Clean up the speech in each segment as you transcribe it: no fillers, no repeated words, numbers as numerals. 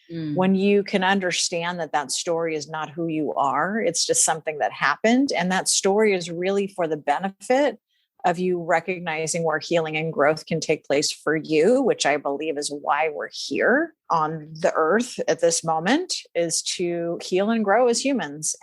when you can understand that that story is not who you are. It's just something that happened. And that story is really for the benefit of you recognizing where healing and growth can take place for you, which I believe is why we're here on the earth at this moment, is to heal and grow as humans.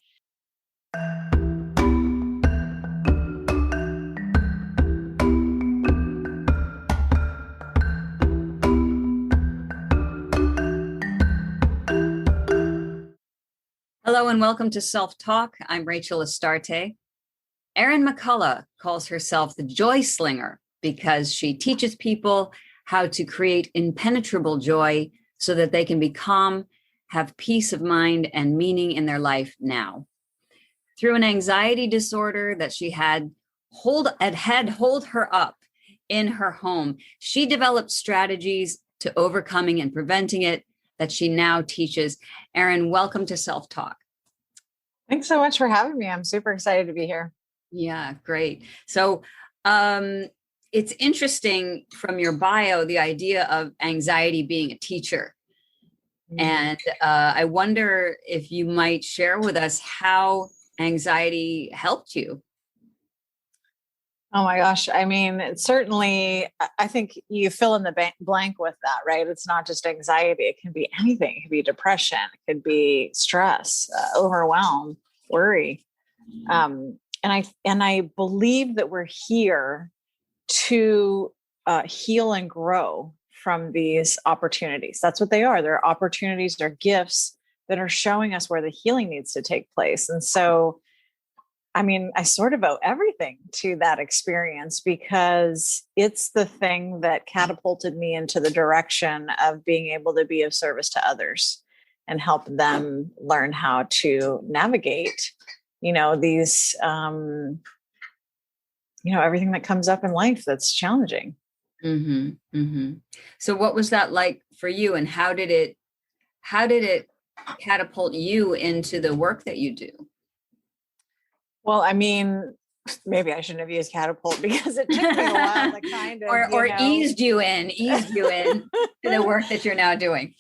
Hello and welcome to Self-Talk. I'm Rachel Astarte. Erin McCullough calls herself the Joy Slinger because she teaches people how to create impenetrable joy so that they can be calm, have peace of mind and meaning in their life now. Through an anxiety disorder that she had hold her up in her home, she developed strategies to overcoming and preventing it that she now teaches. Erin, welcome to Self-Talk. Thanks so much for having me. I'm super excited to be here. Yeah, great. So it's interesting from your bio, the idea of anxiety being a teacher. And I wonder if you might share with us how anxiety helped you. Oh my gosh. I mean, certainly, I think you fill in the blank with that, right? It's not just anxiety. It can be anything. It could be depression. It could be stress, overwhelm, worry. And I believe that we're here to heal and grow from these opportunities. That's what they are. They're opportunities, they're gifts that are showing us where the healing needs to take place. And so, I mean, I sort of owe everything to that experience because it's the thing that catapulted me into the direction of being able to be of service to others and help them learn how to navigate, these, everything that comes up in life that's challenging. Mm-hmm, mm-hmm. So what was that like for you, and how did it catapult you into the work that you do? Well, I mean, maybe I shouldn't have used catapult because it took me a while to kind of, eased you in to the work that you're now doing.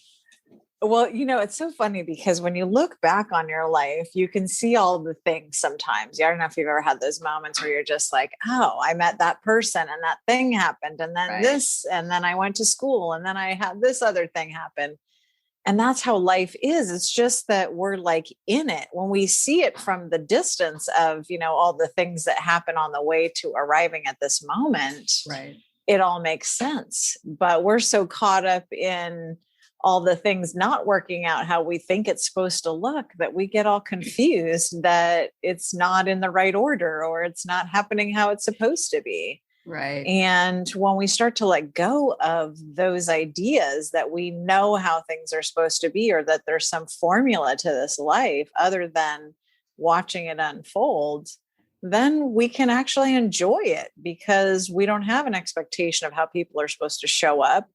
Well, it's so funny because when you look back on your life, you can see all the things sometimes. I don't know if you've ever had those moments where you're just like, oh, I met that person and that thing happened. And then this, and then I went to school and then I had this other thing happen. And that's how life is. It's just that we're like in it. When we see it from the distance of, all the things that happen on the way to arriving at this moment, right, it all makes sense. But we're so caught up in all the things not working out how we think it's supposed to look that we get all confused that it's not in the right order or it's not happening how it's supposed to be. Right. And when we start to let go of those ideas that we know how things are supposed to be, or that there's some formula to this life other than watching it unfold, then we can actually enjoy it because we don't have an expectation of how people are supposed to show up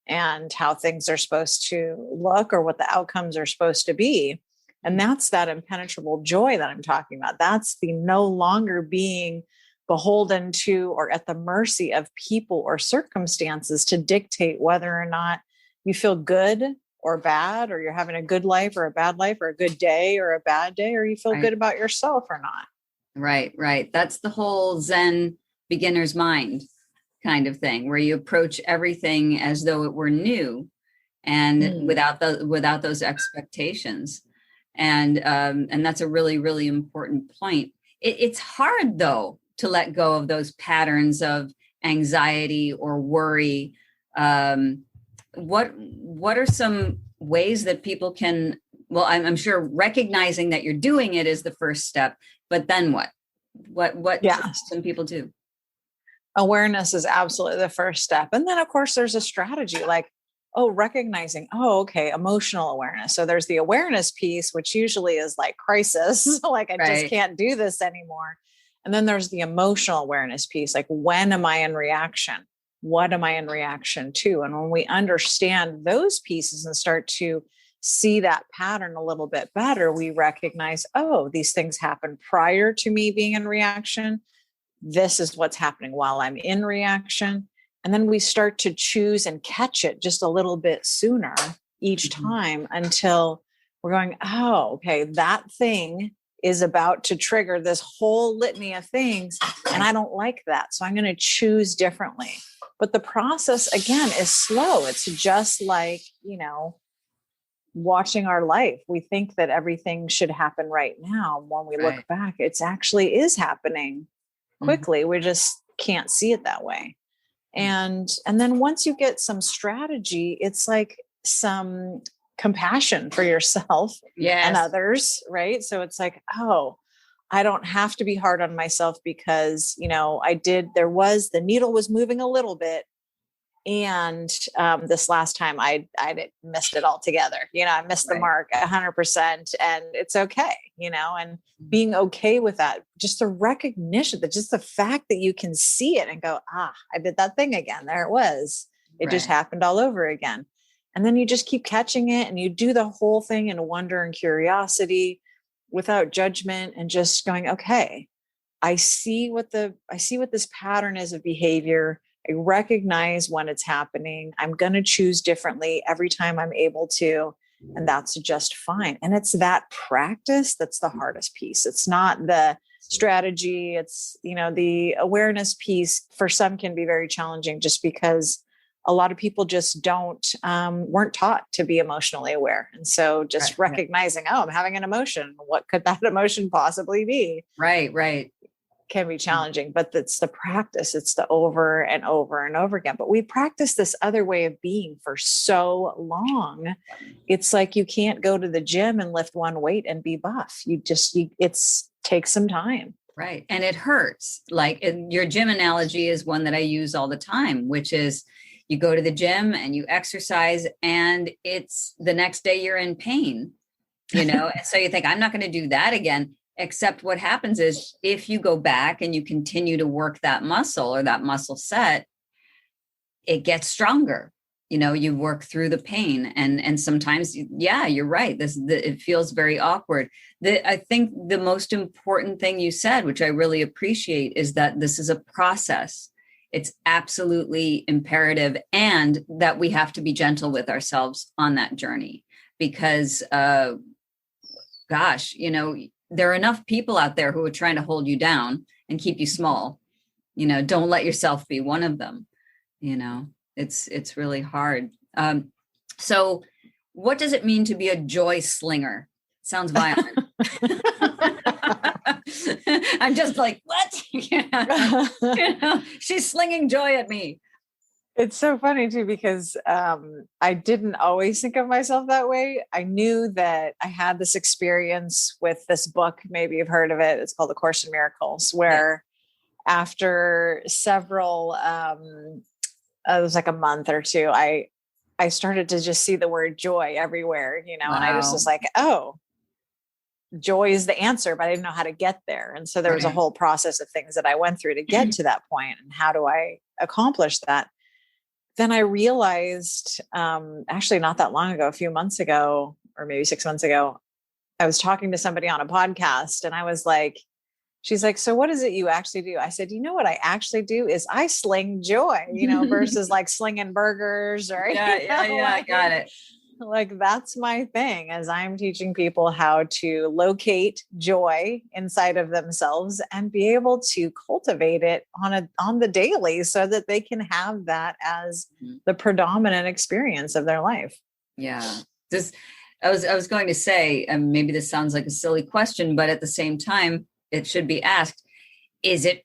and how things are supposed to look or what the outcomes are supposed to be. And that's that impenetrable joy that I'm talking about. That's the no longer being beholden to or at the mercy of people or circumstances to dictate whether or not you feel good or bad, or you're having a good life or a bad life, or a good day or a bad day, or you feel good about yourself or not. Right, right. That's the whole Zen beginner's mind kind of thing, where you approach everything as though it were new and without those expectations. And that's a really, really important point. It's hard though to let go of those patterns of anxiety or worry. What are some ways that people can, well, I'm sure recognizing that you're doing it is the first step, but then what? What can some people do? Awareness is absolutely the first step. And then of course there's a strategy like, recognizing, okay, emotional awareness. So there's the awareness piece, which usually is like crisis, like I just can't do this anymore. And then there's the emotional awareness piece, like when am I in reaction? What am I in reaction to? And when we understand those pieces and start to see that pattern a little bit better, we recognize, these things happen prior to me being in reaction. This is what's happening while I'm in reaction. And then we start to choose and catch it just a little bit sooner each time until we're going, oh, okay, that thing is about to trigger this whole litany of things. And I don't like that. So I'm going to choose differently. But the process, again, is slow. It's just like, watching our life. We think that everything should happen right now. When we look back, it's actually is happening quickly. We just can't see it that way. And then once you get some strategy, it's like some compassion for yourself and others, right? So it's like, oh, I don't have to be hard on myself because, the needle was moving a little bit. And this last time I missed it altogether. I missed the mark 100%, and it's okay, and being okay with that, just the recognition, that just the fact that you can see it and go, I did that thing again. There it was. It just happened all over again. And then you just keep catching it, and you do the whole thing in wonder and curiosity without judgment, and just going, okay, I see what this pattern is of behavior. I recognize when it's happening. I'm going to choose differently every time I'm able to. And that's just fine. And it's that practice that's the hardest piece. It's not the strategy. It's, the awareness piece for some can be very challenging, just because a lot of people just weren't taught to be emotionally aware. And so just recognizing, I'm having an emotion. What could that emotion possibly be? Right. Can be challenging, but it's the practice. It's the over and over and over again. But we practice this other way of being for so long. It's like you can't go to the gym and lift one weight and be buff. It takes some time. Right. And it hurts. Like your gym analogy is one that I use all the time, which is you go to the gym and you exercise, and it's the next day you're in pain, and so you think, I'm not going to do that again. Except what happens is, if you go back and you continue to work that muscle or that muscle set, it gets stronger. You work through the pain, and sometimes, you're right. It feels very awkward. I think the most important thing you said, which I really appreciate, is that this is a process. It's absolutely imperative, and that we have to be gentle with ourselves on that journey, because, there are enough people out there who are trying to hold you down and keep you small. Don't let yourself be one of them. It's really hard. So what does it mean to be a joy slinger? Sounds violent. I'm just like, what? She's slinging joy at me. It's so funny too, because I didn't always think of myself that way. I knew that I had this experience with this book. Maybe you've heard of it. It's called A Course in Miracles, where after several, it was like a month or two, I started to just see the word joy everywhere, Wow. And I just was like, oh, joy is the answer, but I didn't know how to get there. And so there was a whole process of things that I went through to get to that point. And how do I accomplish that? Then I realized, actually not that long ago, a few months ago, or maybe 6 months ago, I was talking to somebody on a podcast, and I was like, she's like, so what is it you actually do? I said, what I actually do is I sling joy, versus like slinging burgers or, I got it. Like that's my thing, as I'm teaching people how to locate joy inside of themselves and be able to cultivate it on the daily, so that they can have that as the predominant experience of their life. Yeah. I was going to say, and maybe this sounds like a silly question, but at the same time, it should be asked, is it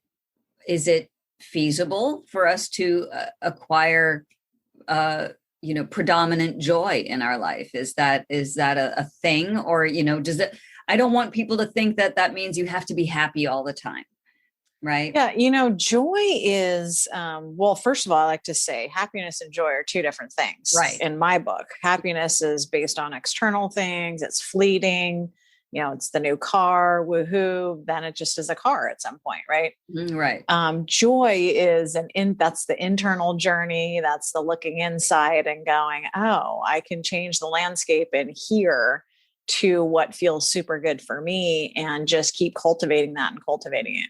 feasible for us to acquire predominant joy in our life? Is that a thing? Or, does it, I don't want people to think that means you have to be happy all the time. Right. Yeah. Joy is, well, first of all, I like to say happiness and joy are two different things. Right. In my book, happiness is based on external things. It's fleeting. It's the new car, woohoo. Then it just is a car at some point. Right. Right. Joy is that's the internal journey. That's the looking inside and going, oh, I can change the landscape in here to what feels super good for me, and just keep cultivating that and cultivating it.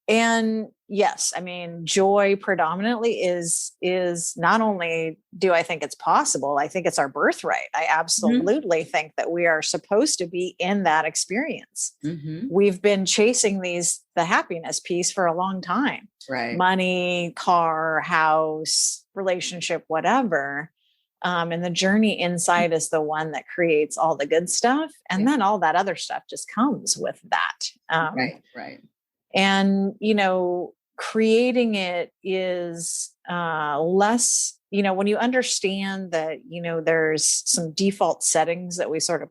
And yes, I mean, joy predominantly is not only do I think it's possible, I think it's our birthright. I Mhm. absolutely think that we are supposed to be in that experience. Mhm. We've been chasing the happiness piece for a long time. Right. Money, car, house, relationship, whatever. And the journey inside is the one that creates all the good stuff. And Yeah. then all that other stuff just comes with that. Right. Right. And, creating it is less, when you understand that, there's some default settings that we sort of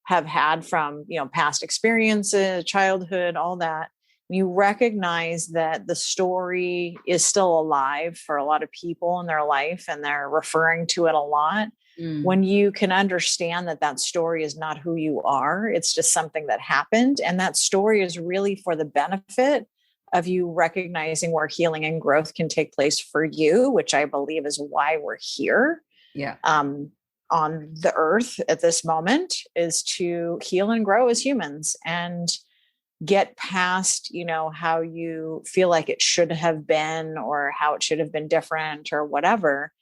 have had from, past experiences, childhood, all that. You recognize that the story is still alive for a lot of people in their life and they're referring to it a lot. Mm. When you can understand that that story is not who you are, it's just something that happened. And that story is really for the benefit of you recognizing where healing and growth can take place for you, which I believe is why we're here. Yeah. On the earth at this moment, is to heal and grow as humans and get past, how you feel like it should have been or how it should have been different or whatever,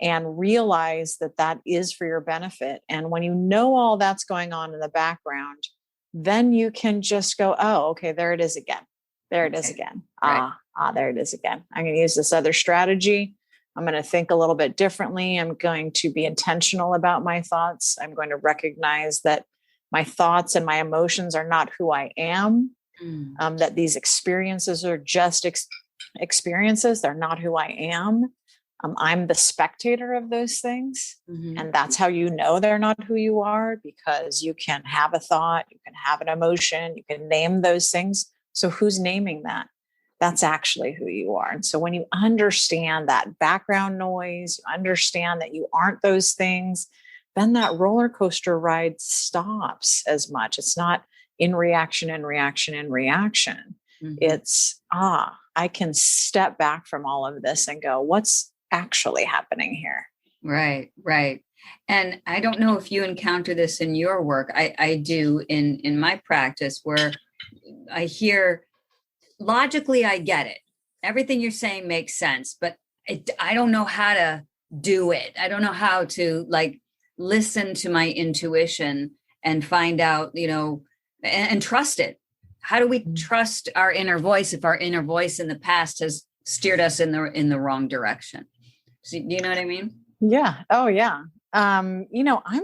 and realize that that is for your benefit. And when you know all that's going on in the background, then you can just go, oh, okay, there it is again. There it is Okay. again. Right. There it is again. I'm going to use this other strategy. I'm going to think a little bit differently. I'm going to be intentional about my thoughts. I'm going to recognize that my thoughts and my emotions are not who I am, Mm. that these experiences are just experiences. They're not who I am. I'm the spectator of those things. Mhm. And that's how you know they're not who you are, because you can have a thought, you can have an emotion, you can name those things. So who's naming that? That's actually who you are. And so when you understand that background noise, you understand that you aren't those things, then that roller coaster ride stops as much. It's not in reaction, in reaction, in reaction. Mhm. It's, I can step back from all of this and go, what's actually happening here? Right. Right. And I don't know if you encounter this in your work. I do in my practice, where I hear, logically, I get it. Everything you're saying makes sense, but I don't know how to do it. I don't know how to listen to my intuition and find out, and trust it. How do we trust our inner voice if our inner voice in the past has steered us in the wrong direction? So, do you know what I mean? Yeah. Oh, yeah. I'm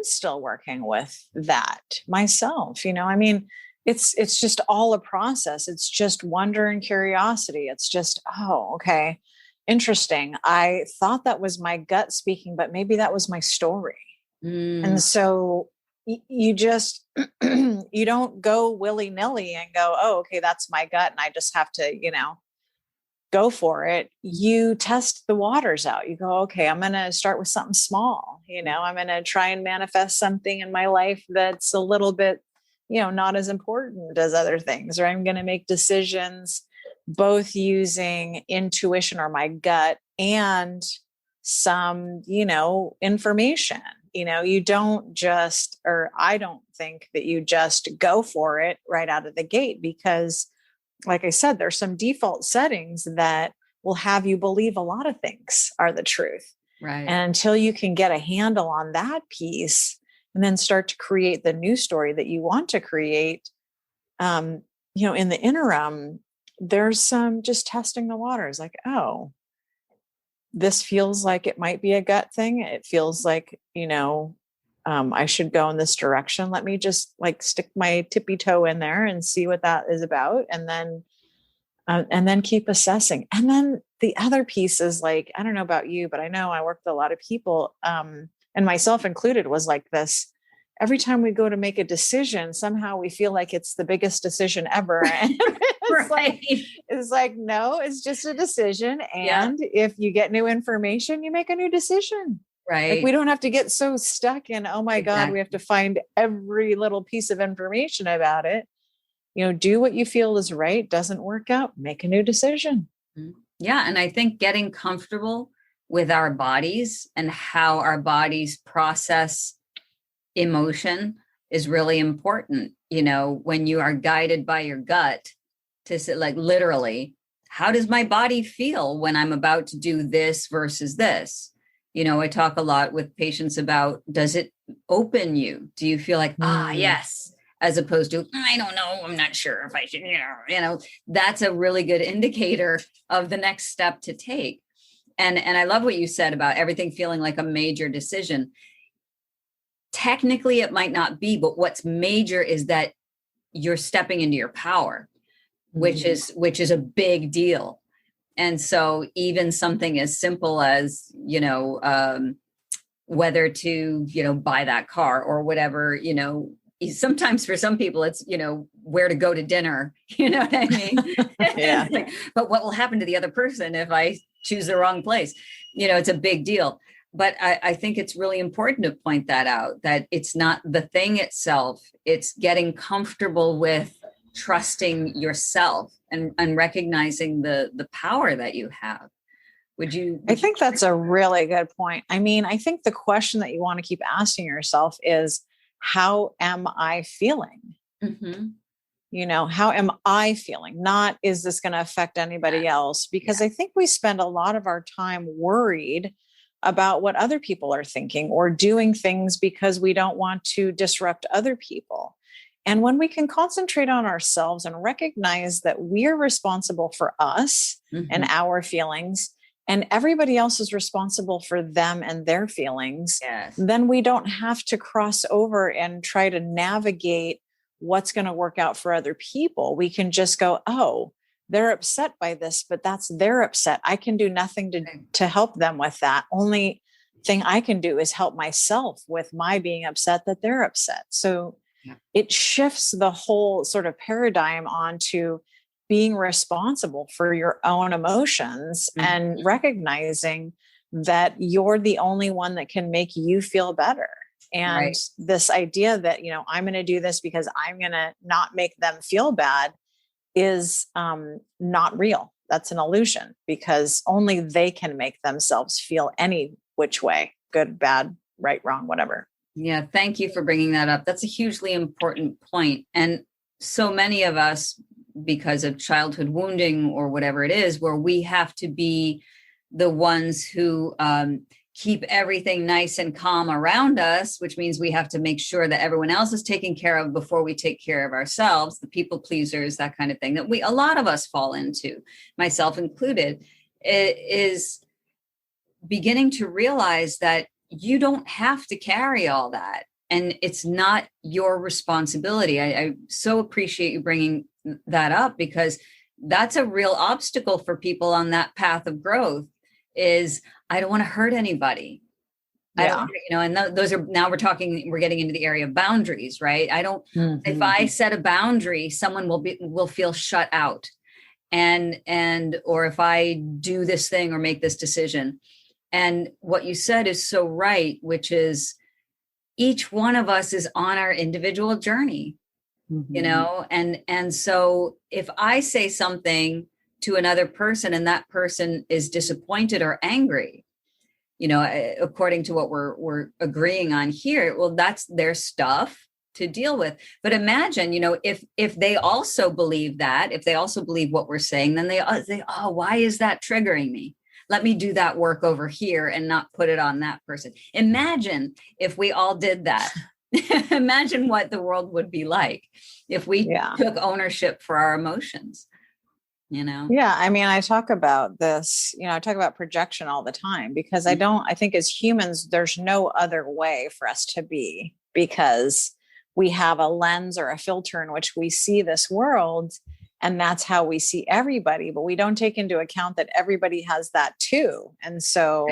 still working with that myself. I mean, it's just all a process. It's just wonder and curiosity. It's just, oh, okay, interesting. I thought that was my gut speaking, but maybe that was my story. Mm. And so you just you don't go willy-nilly and go, oh, okay, that's my gut and I just have to, go for it. You test the waters out. You go, okay, I'm going to start with something small. I'm going to try and manifest something in my life that's a little bit, not as important as other things, or I'm going to make decisions both using intuition or my gut and some, information. You don't just, or I don't think that you just go for it right out of the gate, because like I said, there's some default settings that will have you believe a lot of things are the truth. Right. And until you can get a handle on that piece and then start to create the new story that you want to create, in the interim, there's some just testing the waters, like, oh, this feels like it might be a gut thing. It feels like, I should go in this direction. Let me just stick my tippy toe in there and see what that is about. And then keep assessing. And then the other piece is I don't know about you, but I know I work with a lot of people, and myself included, was like this. Every time we go to make a decision, somehow we feel like it's the biggest decision ever. And Right. it's like, no, it's just a decision. Yeah. And if you get new information, you make a new decision. Right. We don't have to get so stuck in, oh my God, we have to find every little piece of information about it. Do what you feel is right. Doesn't work out, make a new decision. Yeah. And I think getting comfortable with our bodies and how our bodies process emotion is really important. When you are guided by your gut to say, literally, how does my body feel when I'm about to do this versus this? I talk a lot with patients about, does it open you? Do you feel like, yes, as opposed to, I don't know, I'm not sure if I should, that's a really good indicator of the next step to take. And I love what you said about everything feeling like a major decision. Technically, it might not be, but what's major is that you're stepping into your power, which is a big deal. And so even something as simple as, whether to, buy that car or whatever, sometimes for some people it's, where to go to dinner, you know what I mean? Yeah. But what will happen to the other person if I choose the wrong place? It's a big deal. But I think it's really important to point that out, that it's not the thing itself. It's getting comfortable with trusting yourself and recognizing the power that you have. I think that's a really good point. I mean, I think the question that you want to keep asking yourself is, how am I feeling? How am I feeling? Not, is this going to affect anybody else? Because I think we spend a lot of our time worried about what other people are thinking or doing things because we don't want to disrupt other people. And when we can concentrate on ourselves and recognize that we're responsible for us and our feelings, and everybody else is responsible for them and their feelings, then we don't have to cross over and try to navigate what's going to work out for other people. We can just go, oh, they're upset by this, but that's their upset. I can do nothing to help them with that. Only thing I can do is help myself with my being upset that they're upset. So it shifts the whole sort of paradigm onto being responsible for your own emotions and recognizing that you're the only one that can make you feel better. And this idea that, I'm going to do this because I'm going to not make them feel bad is not real. That's an illusion, because only they can make themselves feel any which way, good, bad, right, wrong, whatever. Yeah. Thank you for bringing that up. That's a hugely important point. And so many of us, because of childhood wounding or whatever it is, where we have to be the ones who keep everything nice and calm around us, which means we have to make sure that everyone else is taken care of before we take care of ourselves, the people pleasers, that kind of thing that a lot of us fall into, myself included. It is beginning to realize that you don't have to carry all that. And it's not your responsibility. I so appreciate you bringing that up, because that's a real obstacle for people on that path of growth. Is, I don't want to hurt anybody. I don't, and those are, now we're getting into the area of boundaries, right? I don't, if I set a boundary, someone will feel shut out. Or if I do this thing or make this decision. And what you said is so right, which is each one of us is on our individual journey, and so if I say something to another person and that person is disappointed or angry, according to what we're agreeing on here, well, that's their stuff to deal with. But imagine, if they also believe that, if they also believe what we're saying, then they oh, why is that triggering me? Let me do that work over here and not put it on that person. Imagine if we all did that. Imagine what the world would be like if we took ownership for our emotions. Yeah. I mean, I talk about this, I talk about projection all the time, because I think as humans, there's no other way for us to be, because we have a lens or a filter in which we see this world, and that's how we see everybody, but we don't take into account that everybody has that too. And so,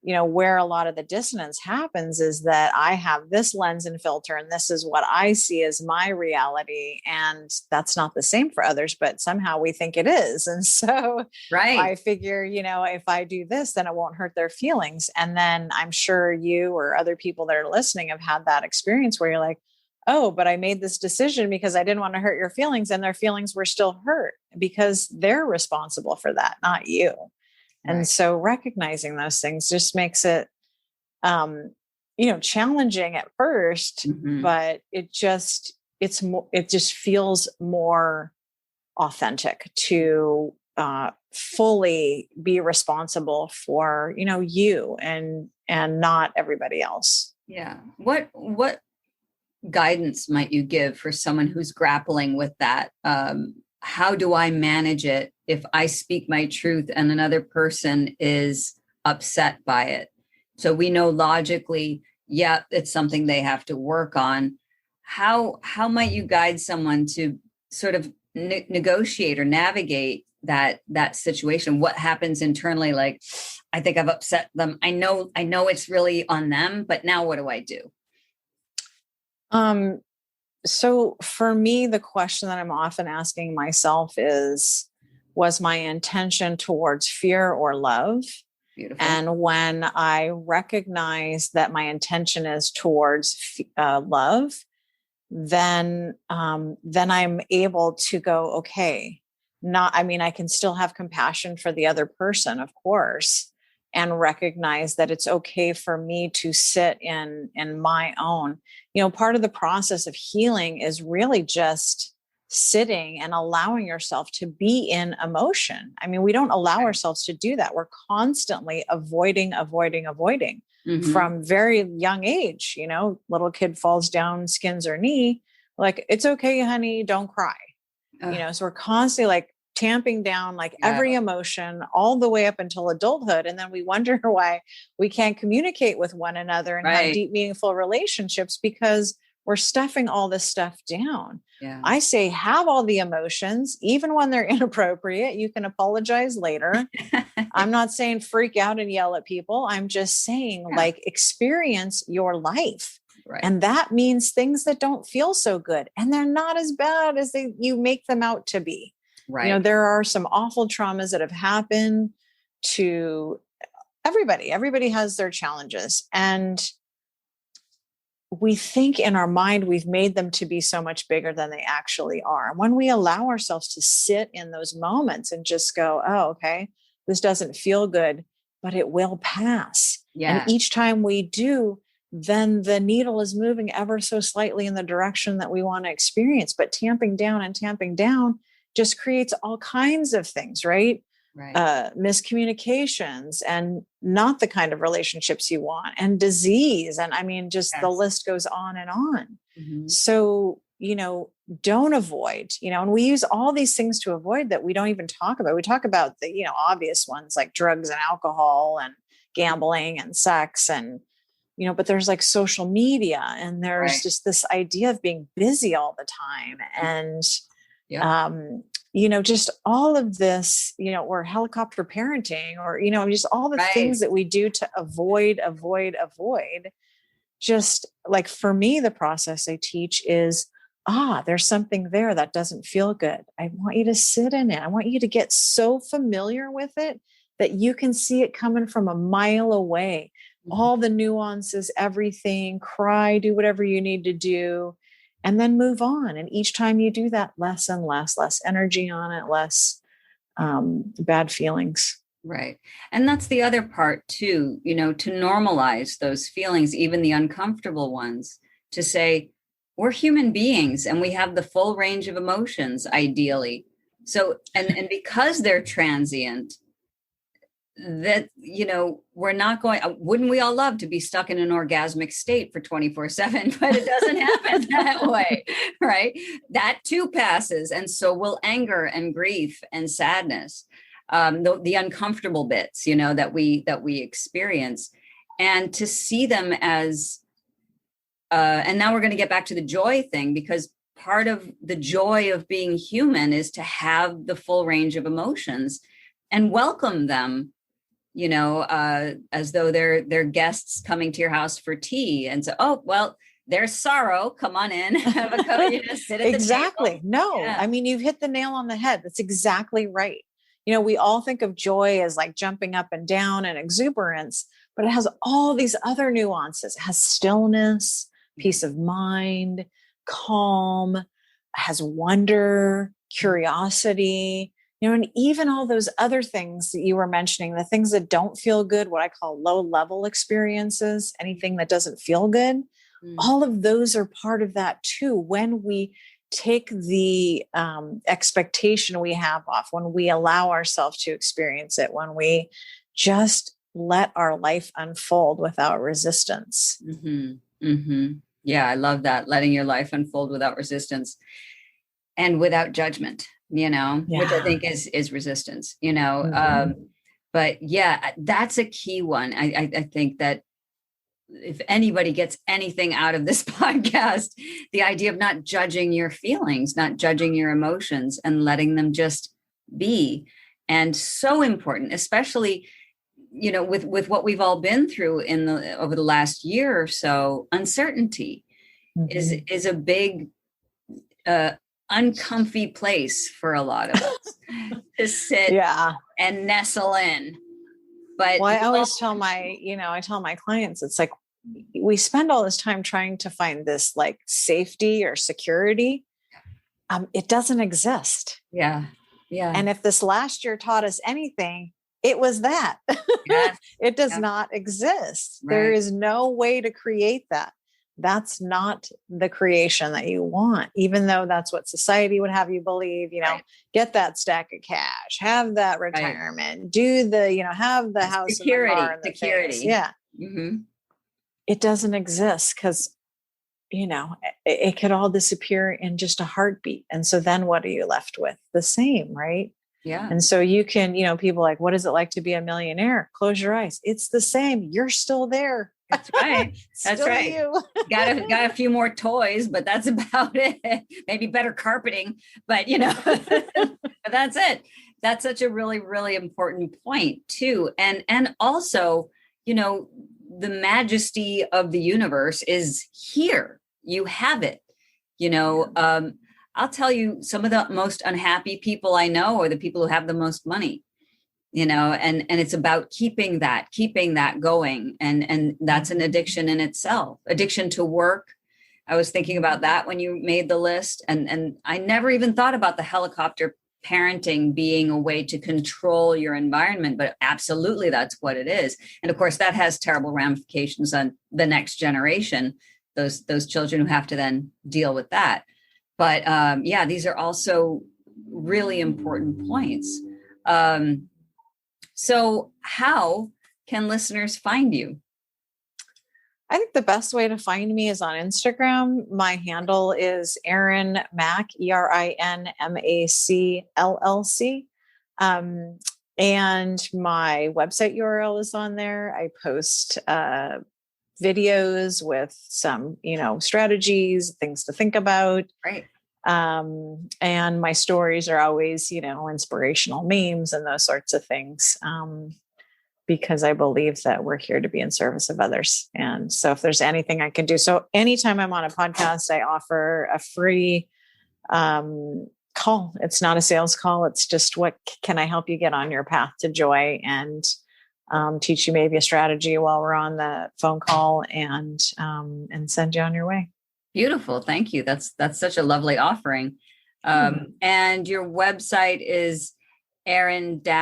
where a lot of the dissonance happens is that I have this lens and filter, and this is what I see as my reality. And that's not the same for others, but somehow we think it is. And so I figure, if I do this, then it won't hurt their feelings. And then I'm sure you or other people that are listening have had that experience where you're like, oh, but I made this decision because I didn't want to hurt your feelings, and their feelings were still hurt because they're responsible for that, not you. And so recognizing those things just makes it, challenging at first, but it just feels more authentic to fully be responsible for, you and not everybody else. Yeah. What guidance might you give for someone who's grappling with that? How do I manage it if I speak my truth and another person is upset by it? So we know logically, yeah, it's something they have to work on. How might you guide someone to sort of negotiate or navigate that situation? What happens internally? Like, I think I've upset them. I know it's really on them, but now what do I do? So for me, the question that I'm often asking myself is, was my intention towards fear or love? Beautiful. And when I recognize that my intention is towards love, then I'm able to go, okay, I can still have compassion for the other person, of course, and recognize that it's okay for me to sit in my own. Part of the process of healing is really just sitting and allowing yourself to be in emotion. We don't allow ourselves to do that. We're constantly avoiding from very young age. Little kid falls down, skins her knee. Like, it's okay, honey, don't cry. So we're constantly like tamping down every emotion all the way up until adulthood. And then we wonder why we can't communicate with one another and have deep, meaningful relationships, because we're stuffing all this stuff down. Yeah. I say, have all the emotions, even when they're inappropriate. You can apologize later. I'm not saying freak out and yell at people. I'm just saying experience your life. Right. And that means things that don't feel so good, and they're not as bad as you make them out to be. Right. There are some awful traumas that have happened to everybody. Everybody has their challenges. And we think in our mind we've made them to be so much bigger than they actually are. And when we allow ourselves to sit in those moments and just go, oh, okay, this doesn't feel good, but it will pass. Yeah. And each time we do, then the needle is moving ever so slightly in the direction that we want to experience. But tamping down just creates all kinds of things, right? Miscommunications, and not the kind of relationships you want, and disease. And the list goes on and on. Mm-hmm. So, don't avoid, and we use all these things to avoid that we don't even talk about. We talk about the, obvious ones like drugs and alcohol and gambling and sex and, but there's social media, and there's just this idea of being busy all the time. And, just all of this, or helicopter parenting, or, just all the things that we do to avoid. Just like, for me, the process I teach is, there's something there that doesn't feel good. I want you to sit in it. I want you to get so familiar with it that you can see it coming from a mile away. All the nuances, everything, cry, do whatever you need to do, and then move on. And each time you do that, less and less energy on it, less bad feelings. Right. And that's the other part too, to normalize those feelings, even the uncomfortable ones, to say, we're human beings and we have the full range of emotions, ideally. So, and because they're transient, that, we're not going, wouldn't we all love to be stuck in an orgasmic state for 24/7, but it doesn't happen that way, right? That too passes. And so will anger and grief and sadness, the uncomfortable bits, that we experience, and to see them as, and now we're going to get back to the joy thing, because part of the joy of being human is to have the full range of emotions and welcome them, as though they're guests coming to your house for tea. And so, oh, well, there's sorrow. Come on in, have a cup, sit at exactly. the table. No, yeah. You've hit the nail on the head. That's exactly right. We all think of joy as like jumping up and down and exuberance, but it has all these other nuances. It has stillness, peace of mind, calm, has wonder, curiosity, and even all those other things that you were mentioning, the things that don't feel good, what I call low level experiences, anything that doesn't feel good, all of those are part of that too. When we take the expectation we have off, when we allow ourselves to experience it, when we just let our life unfold without resistance. Yeah, I love that. Letting your life unfold without resistance and without judgment, which I think is resistance, but yeah, that's a key one. I think that if anybody gets anything out of this podcast, the idea of not judging your feelings, not judging your emotions, and letting them just be. And so important, especially, with what we've all been through over the last year or so. Uncertainty is a big, uncomfy place for a lot of us to sit and nestle in. But I always tell my clients, it's like, we spend all this time trying to find this like safety or security. It doesn't exist. Yeah. And if this last year taught us anything, it was that. It does not exist. Right. There is no way to create that. That's not the creation that you want, even though that's what society would have you believe, get that stack of cash, have that retirement, do the, have the house, security, and the car and the security. things. Yeah. It doesn't exist because, it could all disappear in just a heartbeat. And so then what are you left with? The same, right? Yeah. And so you can, people like, what is it like to be a millionaire? Close your eyes. It's the same. You're still there. That's right. That's right. You. got a few more toys, but that's about it. Maybe better carpeting, but but that's it. That's such a really, really important point too. And also, the majesty of the universe is here. You have it, I'll tell you, some of the most unhappy people I know are the people who have the most money, and it's about keeping that going. And that's an addiction in itself. Addiction to work. I was thinking about that when you made the list, and I never even thought about the helicopter parenting being a way to control your environment, but absolutely that's what it is. And of course that has terrible ramifications on the next generation, those children who have to then deal with that. But these are also really important points. So how can listeners find you? I think the best way to find me is on Instagram. My handle is Erin Mac, ErinMac LLC. And my website URL is on there. I post videos with some, strategies, things to think about. Right. And my stories are always, inspirational memes and those sorts of things. Because I believe that we're here to be in service of others. And so if there's anything I can do, so anytime I'm on a podcast, I offer a free call. It's not a sales call. It's just, what can I help you get on your path to joy, and teach you maybe a strategy while we're on the phone call, and send you on your way. Beautiful. Thank you. That's such a lovely offering. And your website is erin-mac.com.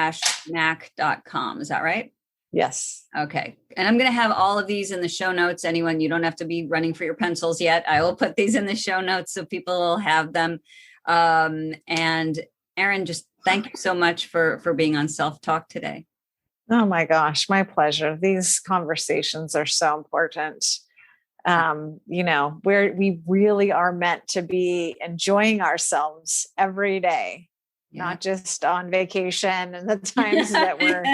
Is that right? Yes. Okay. And I'm going to have all of these in the show notes. Anyone, you don't have to be running for your pencils yet. I will put these in the show notes so people will have them. And Erin, just thank you so much for being on Self Talk today. Oh my gosh, my pleasure. These conversations are so important. We really are meant to be enjoying ourselves every day. Not just on vacation and the times that we're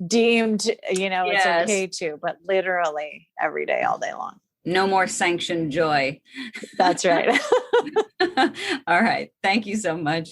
deemed, it's okay to, but literally every day, all day long. No more sanctioned joy. That's right. All right. Thank you so much.